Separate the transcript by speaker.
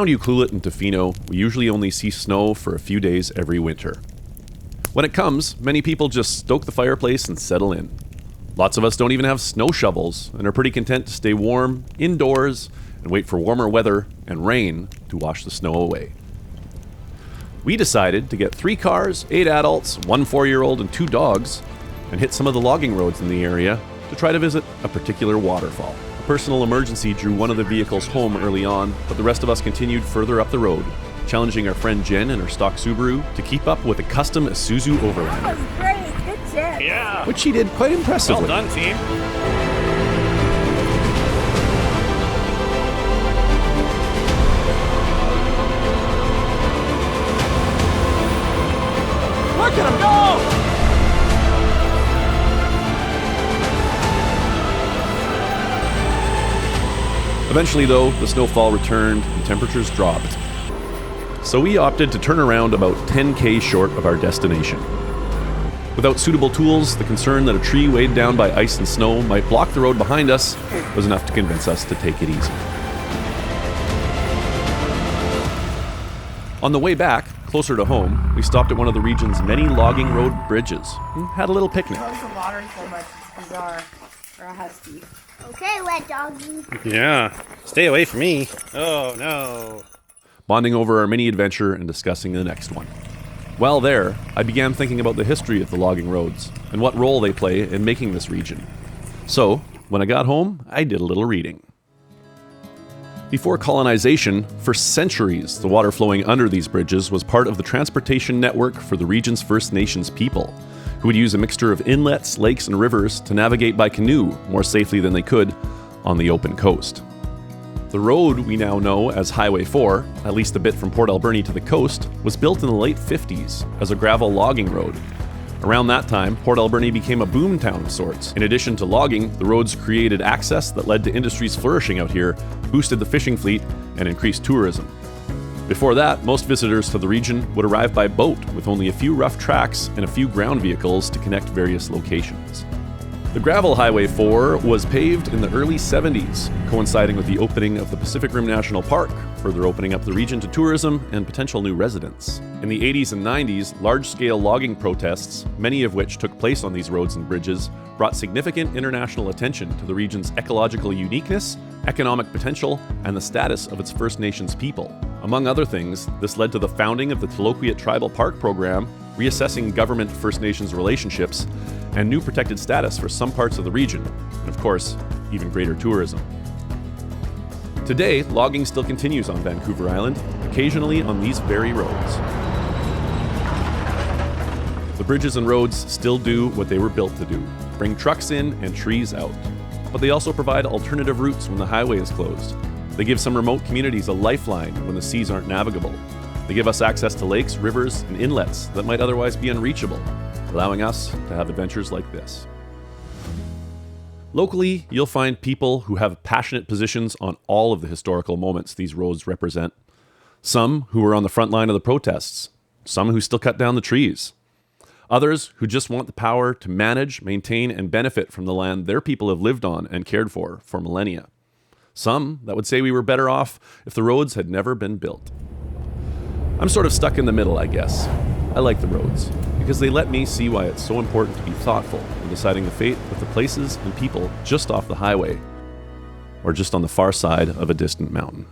Speaker 1: Around Ucluelet and Tofino, we usually only see snow for a few days every winter. When it comes, many people just stoke the fireplace and settle in. Lots of us don't even have snow shovels and are pretty content to stay warm indoors and wait for warmer weather and rain to wash the snow away. We decided to get 3 cars, 8 adults, 1 4-year-old, and 2 dogs, and hit some of the logging roads in the area to try to visit a particular waterfall. A personal emergency drew one of the vehicles home early on, but the rest of us continued further up the road, challenging our friend Jen and her stock Subaru to keep up with a custom Isuzu overlander.
Speaker 2: That was great. Good job.
Speaker 3: Yeah.
Speaker 1: Which she did quite impressively.
Speaker 3: Well done, team.
Speaker 4: Look at him go!
Speaker 1: Eventually, though, the snowfall returned and temperatures dropped. So we opted to turn around about 10k short of our destination. Without suitable tools, the concern that a tree weighed down by ice and snow might block the road behind us was enough to convince us to take it easy. On the way back, closer to home, we stopped at one of the region's many logging road bridges and had a little picnic.
Speaker 2: Loves the water so much. It's bizarre for a husky.
Speaker 5: Okay, wet doggy.
Speaker 3: Yeah. Stay away from me. Oh, no.
Speaker 1: Bonding over our mini adventure and discussing the next one. While there, I began thinking about the history of the logging roads and what role they play in making this region. So, when I got home, I did a little reading. Before colonization, for centuries, the water flowing under these bridges was part of the transportation network for the region's First Nations people, who would use a mixture of inlets, lakes, and rivers to navigate by canoe more safely than they could on the open coast. The road we now know as Highway 4, at least a bit from Port Alberni to the coast, was built in the late 50s as a gravel logging road. Around that time, Port Alberni became a boom town of sorts. In addition to logging, the roads created access that led to industries flourishing out here, boosted the fishing fleet, and increased tourism. Before that, most visitors to the region would arrive by boat, with only a few rough tracks and a few ground vehicles to connect various locations. The gravel Highway 4 was paved in the early 70s, coinciding with the opening of the Pacific Rim National Park, further opening up the region to tourism and potential new residents. In the 80s and 90s, large-scale logging protests, many of which took place on these roads and bridges, brought significant international attention to the region's ecological uniqueness, economic potential, and the status of its First Nations people. Among other things, this led to the founding of the Tloquiet Tribal Park Program, reassessing government-First Nations relationships, and new protected status for some parts of the region, and of course, even greater tourism. Today, logging still continues on Vancouver Island, occasionally on these very roads. The bridges and roads still do what they were built to do, bring trucks in and trees out. But they also provide alternative routes when the highway is closed. They give some remote communities a lifeline when the seas aren't navigable. They give us access to lakes, rivers, and inlets that might otherwise be unreachable, allowing us to have adventures like this. Locally, you'll find people who have passionate positions on all of the historical moments these roads represent. Some who were on the front line of the protests, some who still cut down the trees. Others who just want the power to manage, maintain, and benefit from the land their people have lived on and cared for millennia. Some that would say we were better off if the roads had never been built. I'm sort of stuck in the middle, I guess. I like the roads, because they let me see why it's so important to be thoughtful in deciding the fate of the places and people just off the highway, or just on the far side of a distant mountain.